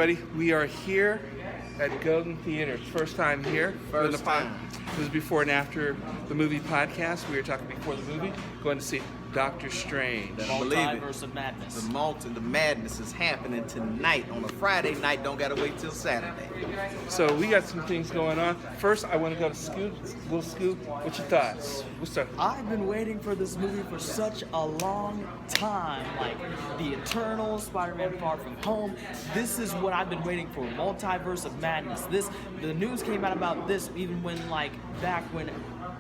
everybody. We are here at Golden Theater. First time here. First time. This was before and after the movie podcast. We were talking before the movie, going to see Doctor Strange. Multiverse of Madness. The madness is happening tonight on a Friday night. Don't gotta wait till Saturday. So we got some things going on. First, I want to go to Scoop. Little Scoop, what's your thoughts? We'll start. I've been waiting for this movie for such a long time. Like The Eternals, Spider-Man Far From Home. This is what I've been waiting for. Multiverse of Madness. The news came out about this even when back when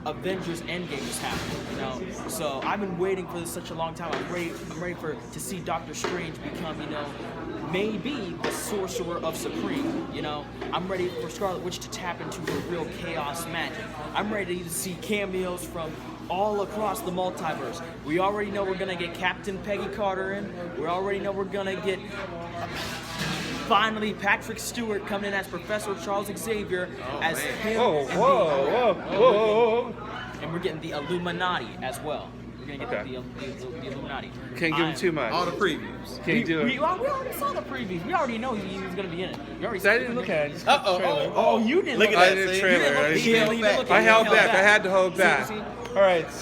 Avengers Endgame was happening, you know. So I've been waiting for this such a long time. I'm ready to see Doctor Strange become, maybe the Sorcerer of Supreme, I'm ready for Scarlet Witch to tap into her real chaos magic. I'm ready to see cameos from all across the multiverse. We already know we're gonna get Captain Peggy Carter in. We already know we're gonna get finally Patrick Stewart coming in as Professor Charles Xavier as him. Whoa. And we're getting the Illuminati as well. We're gonna get the Illuminati. Can't give him too much. All the previews. Can't do it. We already saw the previews. We already know he was gonna be in it. We already I didn't look at it. You didn't look at I that. didn't See? trailer. I held back. I had to hold back. All right, let's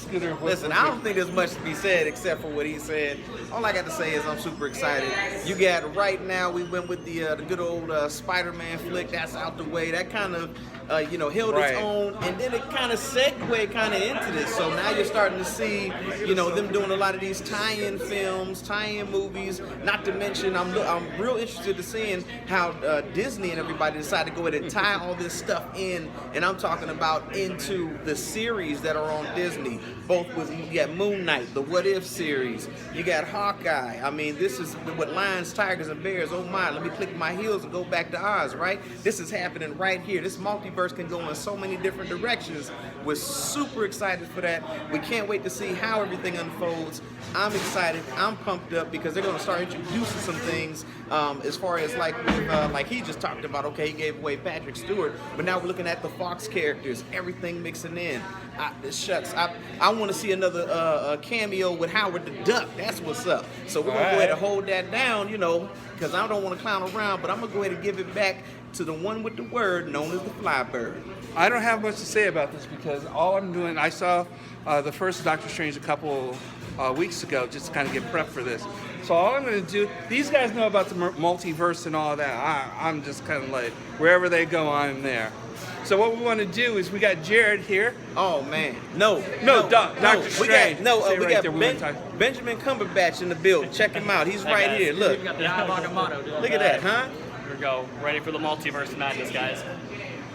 Scooter. Listen, I don't think there's much to be said except for what he said. All I got to say is I'm super excited. You got right now. We went with the good old Spider-Man flick. That's out the way. That kind of held its own, and then it kind of segued kind of into this. So now you're starting to see them doing a lot of these tie-in films, tie-in movies. Not to mention, I'm real interested in seeing how Disney and everybody decided to go ahead and tie all this stuff in, and I'm talking about into the series that are on Disney. Both with you got Moon Knight, the What If series. You got Hawkeye. I mean, this is what lions, tigers, and bears. Oh my! Let me click my heels and go back to Oz. Right? This is happening right here. This multiverse can go in so many different directions. We're super excited for that. We can't wait to see how everything unfolds. I'm excited. I'm pumped up because they're going to start introducing some things as far as like he just talked about. Okay, he gave away Patrick Stewart, but now we're looking at the Fox characters. Everything mixing in. I want to see another cameo with Howard the Duck. That's what's up. So we're going to go ahead and hold that down, because I don't want to clown around, but I'm going to go ahead and give it back to the one with the word known as the Flybird. I don't have much to say about this because all I'm doing, I saw the first Doctor Strange a couple weeks ago just to kind of get prepped for this. So all I'm going to do, these guys know about the multiverse and all that. I'm just kind of like, wherever they go, I'm there. So what we want to do is we got Jared here. Oh man, no, Doctor Strange. We got Benjamin Cumberbatch in the building. Check him out. He's right here. Look. We got the motto. Look at that, huh? Here we go. Ready for the Multiverse of Madness, guys.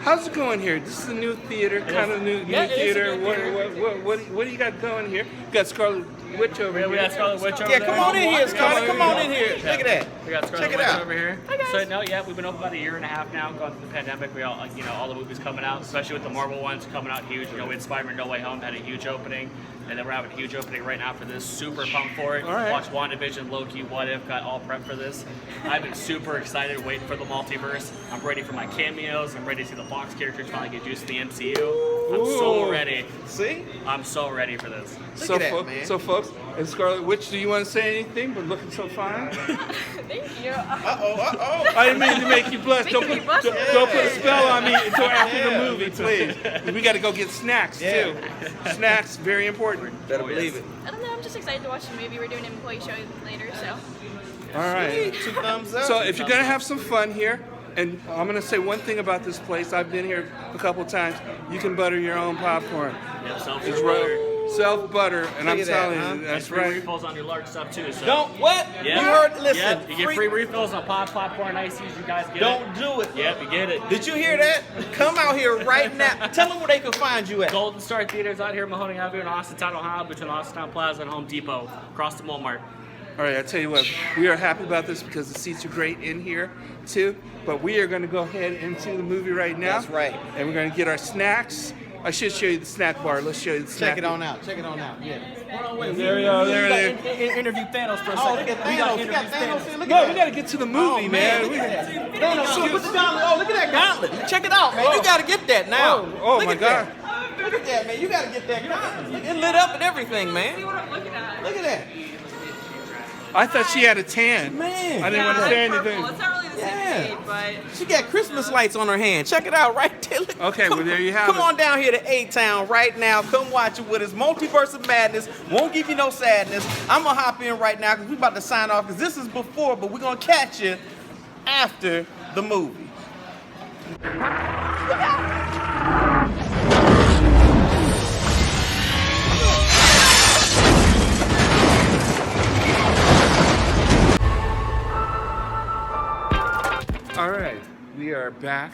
How's it going here? This is a new theater, kind of new theater. What do you got going here? You got Scarlet Witch over here. We got Scarlet Witch over there. Yeah, come on in here, Scarlet. Come on in here. Look at that. We got Scarlet Check it Witch out. over here. Hi guys. So we've been open about a year and a half now, going through the pandemic. We all, all the movies coming out, especially with the Marvel ones coming out huge. We had Spider-Man No Way Home had a huge opening, and then we're having a huge opening right now for this. Super pumped for it. All right. Watched WandaVision, Loki, What If, got all prepped for this. I've been super excited, waiting for the multiverse. I'm ready for my cameos. I'm ready to see the Fox characters finally get juiced in the MCU. I'm so ready. See? I'm so ready for this. Look at that, man. So folks, and Scarlet Witch, do you want to say anything? But looking so fine. Thank you. I didn't mean to make you blush. Don't put a spell on me until after the movie, please. We got to go get snacks too. Snacks, very important. Better believe it. I don't know, I'm just excited to watch the movie. We're doing an employee show later, so. All right. Two thumbs up. So if you're gonna have some fun here, and I'm gonna say one thing about this place. I've been here a couple times. You can butter your own popcorn. Yeah, It's self butter, and I'm telling you, that's free right. refills on your large stuff too. So. Don't what? Yeah. You heard? Listen. Yeah, you get free refills on popcorn, ices. You guys get Don't it. do it. Yep, you get it. Did you hear that? Come out here right now. Tell them where they can find you at. Golden Star Theaters out here in Mahoning Avenue in Austintown, Ohio, between Austintown Plaza and Home Depot, across the Walmart. All right, I tell you what, we are happy about this because the seats are great in here too. But we are going to go ahead into the movie right now. That's right. And we're going to get our snacks. I should show you the snack bar. Let's show you the snack. Check it on out. Yeah. There we go. There it is. Interview Thanos for a Oh, second. look at Thanos. We got Thanos. Look No, at we that. got to get to the movie, Oh, man. Look at that. Thanos, put the gauntlet. Oh, look at that gauntlet. Check it out, man. You got to get that now. Oh Look my at God. that. Look at that, man. You got to get that gauntlet. It lit up and everything, man. See what I'm looking at. Look at that. I thought she had a tan. Man. I didn't want to say anything. It's not really the same shade, but She got Christmas lights on her hand. Check it out right there. Look. Okay, well, there you have Come it. on down here to A-Town right now. Come watch it with us. Multiverse of Madness. Won't give you no sadness. I'm going to hop in right now because we're about to sign off because this is before, but we're going to catch you after the movie. All right, we are back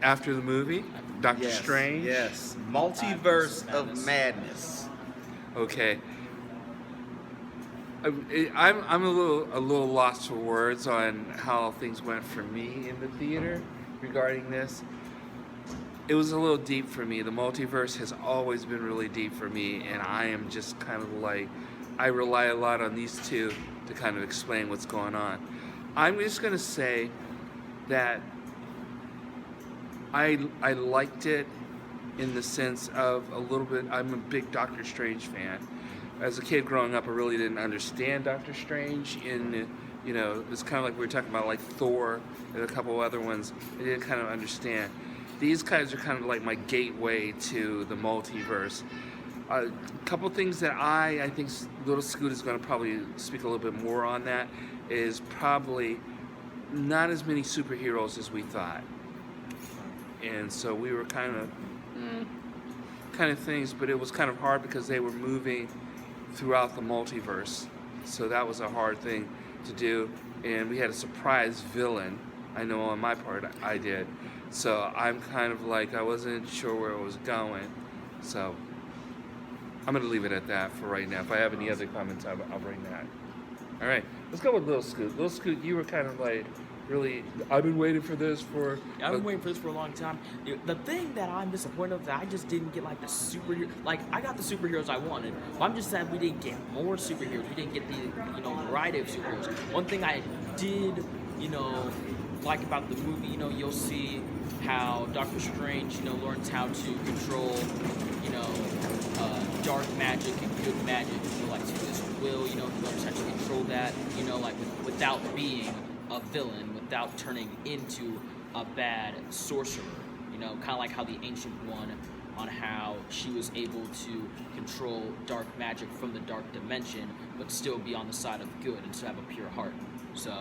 after the movie, Doctor Strange. Yes. Multiverse of Madness. Okay. I'm a little lost for words on how things went for me in the theater regarding this. It was a little deep for me. The multiverse has always been really deep for me, and I am just kind of like, I rely a lot on these two to kind of explain what's going on. I'm just going to say that I liked it in the sense of a little bit, I'm a big Doctor Strange fan. As a kid growing up, I really didn't understand Doctor Strange it's kind of like we were talking about like Thor and a couple other ones. I didn't kind of understand. These guys are kind of like my gateway to the multiverse. A couple things that I think Little Scoot is going to probably speak a little bit more on that is probably not as many superheroes as we thought. And so we were kind of things, but it was kind of hard because they were moving throughout the multiverse. So that was a hard thing to do. And we had a surprise villain. I know on my part I did. So I'm kind of like, I wasn't sure where it was going. So I'm going to leave it at that for right now. If I have any other comments, I'll bring that. All right, let's go with Little Scoot. Little Scoot, you were kind of like, really, I've been waiting for this for... I've been waiting for this for a long time. The thing that I'm disappointed with, that I just didn't get like the superhero. Like I got the superheroes I wanted. But I'm just sad we didn't get more superheroes. We didn't get the variety of superheroes. One thing I did like about the movie, you'll see how Doctor Strange learns how to control dark magic and good magic. Like to his will, he learns how to control that. Like without being a villain, without turning into a bad sorcerer, kind of like how the Ancient One, on how she was able to control dark magic from the dark dimension, but still be on the side of good and still have a pure heart. So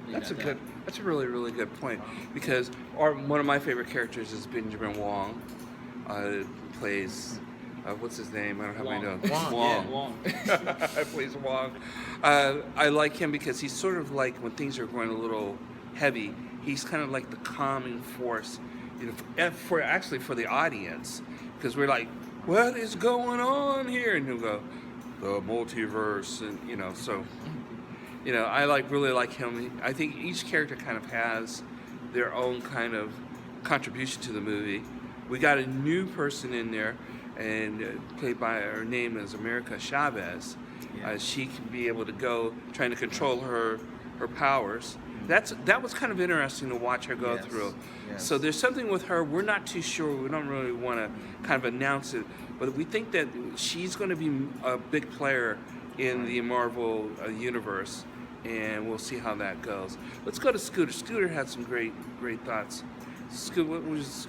that's a really, really good point, because one of my favorite characters is Benjamin Wong, plays. What's his name? I don't have my notes. Wong. Plays Wong. I like him because he's sort of like, when things are going a little heavy, he's kind of like the calming force, for the audience, because we're like, what is going on here? And he'll go, the multiverse, and so, I really like him. I think each character kind of has their own kind of contribution to the movie. We got a new person in there, and played by, her name is America Chavez. She can be able to go, trying to control her powers. That was kind of interesting to watch her go through. Yes. So there's something with her, we're not too sure, we don't really want to kind of announce it, but we think that she's going to be a big player in the Marvel universe, and we'll see how that goes. Let's go to Scooter. Scooter had some great thoughts. Scooter, what's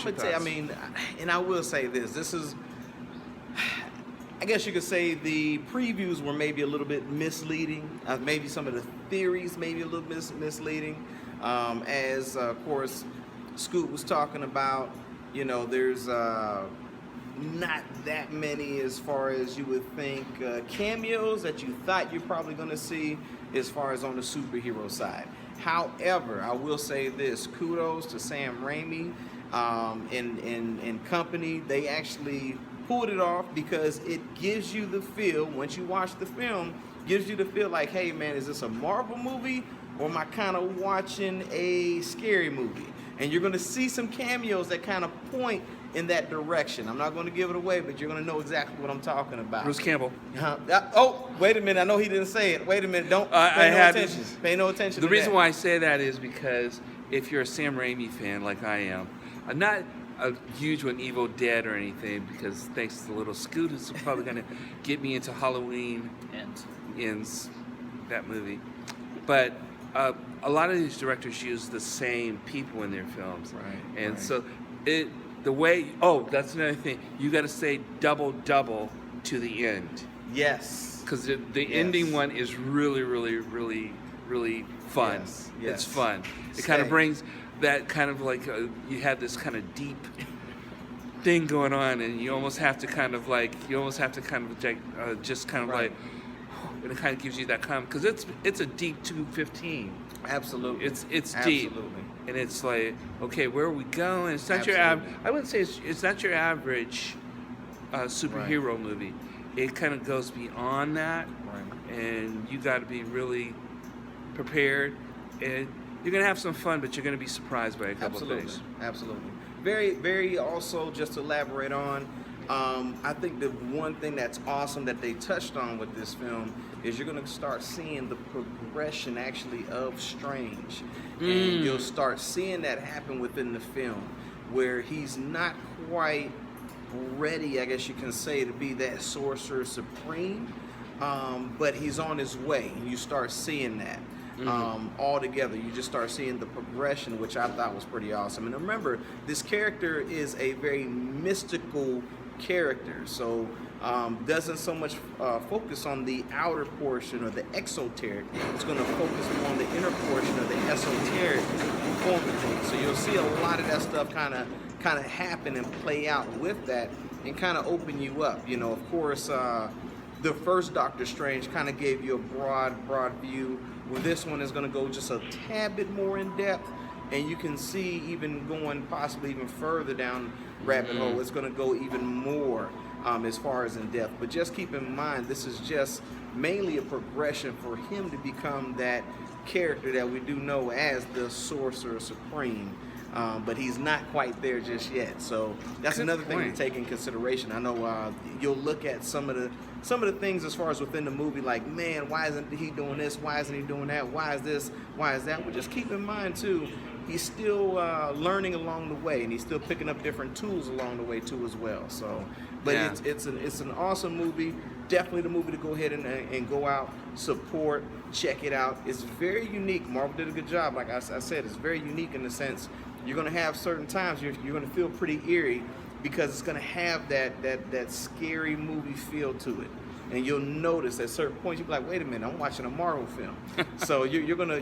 your thoughts? And I will say this is, I guess you could say the previews were maybe a little bit misleading. Maybe some of the theories maybe a little misleading. As, of course, Scoot was talking about, there's not that many as far as you would think cameos that you thought you're probably going to see as far as on the superhero side. However, I will say this, kudos to Sam Raimi and company. They actually pulled it off, because it gives you the feel, once you watch the film, gives you the feel like, hey man, is this a Marvel movie, or am I kind of watching a scary movie? And you're going to see some cameos that kind of point in that direction. I'm not going to give it away, but you're going to know exactly what I'm talking about. Bruce Campbell. Oh, wait a minute. I know he didn't say it. Wait a minute. Don't pay no attention. Pay no attention. The reason why I say that is because if you're a Sam Raimi fan like I am, I'm not a huge one, Evil Dead or anything, because thanks to Little Scoot, it's probably going to get me into Halloween. ends that movie. But a lot of these directors use the same people in their films, Right, and right. so that's another thing. You got to say double to the end. Yes. Because the Yes. ending one is really, really, really, really fun. Yes, It's yes. fun. It kind of Stay. brings that kind of like you have this kind of deep thing going on, and you almost have to kind of like just kind of Right. like, and it kind of gives you that kind of because it's a deep 215. Absolutely. It's deep, Absolutely. and it's like, okay, where are we going? It's not your Absolutely. I wouldn't say it's not your average superhero movie. It kind of goes beyond that, Right. and you got to be really prepared, and you're gonna have some fun, but you're gonna be surprised by a couple Absolutely. things. Absolutely. Very, very also, just to elaborate on, I think the one thing that's awesome that they touched on with this film is you're going to start seeing the progression actually of Strange. And you'll start seeing that happen within the film where he's not quite ready, I guess you can say, to be that Sorcerer Supreme, but he's on his way. You start seeing that. All together, you just start seeing the progression, which I thought was pretty awesome. And remember, this character is a very mystical character, so doesn't so much focus on the outer portion or the exoteric. It's going to focus more on the inner portion of the esoteric form of things. So you'll see a lot of that stuff kind of happen and play out with that, and kind of open you up. You know, of course, the first Doctor Strange kind of gave you a broad view. Well, this one is going to go just a tad bit more in depth, and you can see even going possibly even further down rabbit hole. It's going to go even more as far as in depth. But just keep in mind, this is just mainly a progression for him to become that character that we do know as the Sorcerer Supreme. But he's not quite there just yet. So that's Good another thing to point. take in consideration. I know you'll look at some of the things as far as within the movie, like, man, why isn't he doing this? Why isn't he doing that? Why is this? Why is that? But just keep in mind too, he's still learning along the way, and he's still picking up different tools along the way too as well. So, but Yeah. it's an awesome movie. Definitely the movie to go ahead and go out, support, check it out. It's very unique. Marvel did a good job. Like I said, it's very unique in the sense you're going to have certain times you're going to feel pretty eerie because it's going to have that scary movie feel to it. And you'll notice at certain points you'll be like, wait a minute, I'm watching a Marvel film. So you're gonna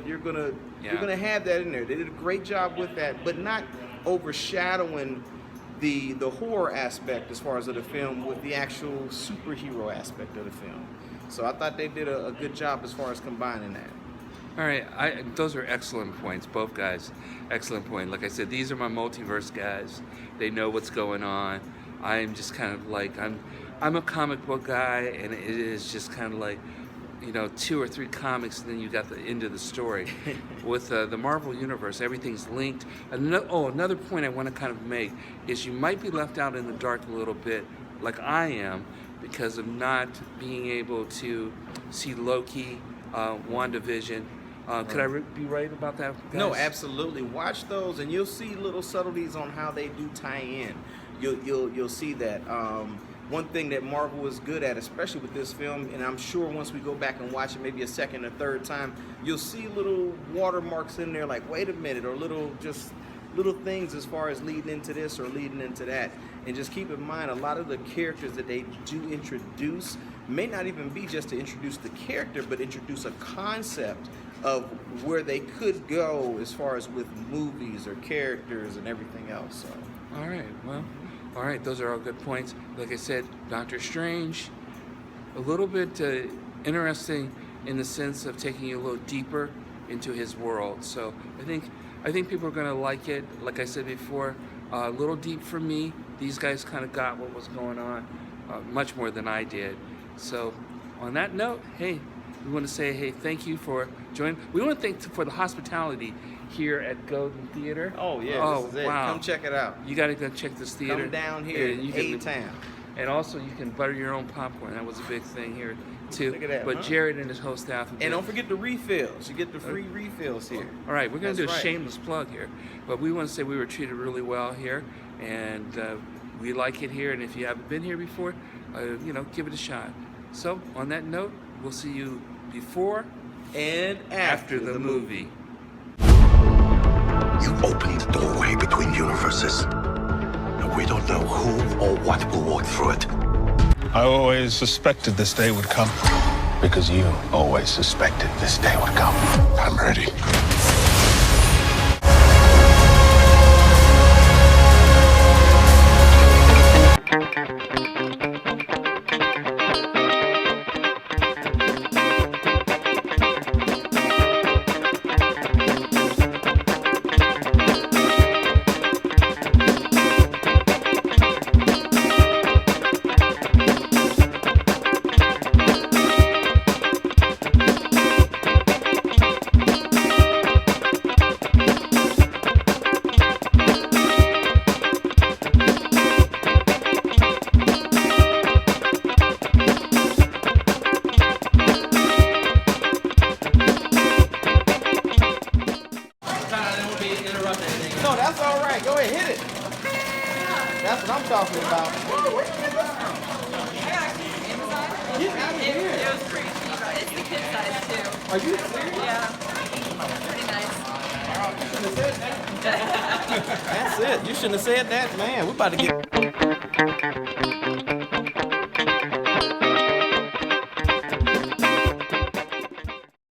have that in there. They did a great job with that, but not overshadowing the horror aspect as far as of the film with the actual superhero aspect of the film. So I thought they did a good job as far as combining that. All right, those are excellent points, both guys. Excellent point. Like I said, these are my multiverse guys. They know what's going on. I'm just kind of like I'm a comic book guy, and it is just kind of like, 2 or 3 comics, and then you got the end of the story. With the Marvel Universe, everything's linked. Another point I want to kind of make is you might be left out in the dark a little bit, like I am, because of not being able to see Loki, WandaVision. Could I be right about that, guys? No, absolutely. Watch those, and you'll see little subtleties on how they do tie in. You'll see that. One thing that Marvel is good at, especially with this film, and I'm sure once we go back and watch it maybe a second or third time, you'll see little watermarks in there, like, wait a minute, or little things as far as leading into this or leading into that. And just keep in mind, a lot of the characters that they do introduce may not even be just to introduce the character, but introduce a concept of where they could go as far as with movies or characters and everything else. So. All right, those are all good points. Like I said, Doctor Strange, a little bit interesting in the sense of taking you a little deeper into his world. So I think people are going to like it. Like I said before, a little deep for me. These guys kind of got what was going on much more than I did. So on that note, hey, we want to say, hey, thank you for joining. We want to thank for the hospitality here at Golden Theater. Oh, yeah, this is it. Wow. Come check it out. You got to go check this theater. Come down here And you in can- A-Town. And also, you can butter your own popcorn. That was a big thing here, too. Look at that, But huh? Jared and his whole staff. And don't forget the refills. You get the free refills here. All right, we're going to do a That's right. shameless plug here. But we want to say we were treated really well here. And we like it here. And if you haven't been here before, give it a shot. So, on that note, We'll see you before And after the movie. You opened the doorway between universes. And we don't know who or what will walk through it. I always suspected this day would come. Because you always suspected this day would come. I'm ready. No, that's all right. Go ahead, hit it. That's what I'm talking about. It was pretty cheap. It's the kid size too. Are you serious? Yeah. Pretty nice. That's it. You shouldn't have said that, man. We're about to get.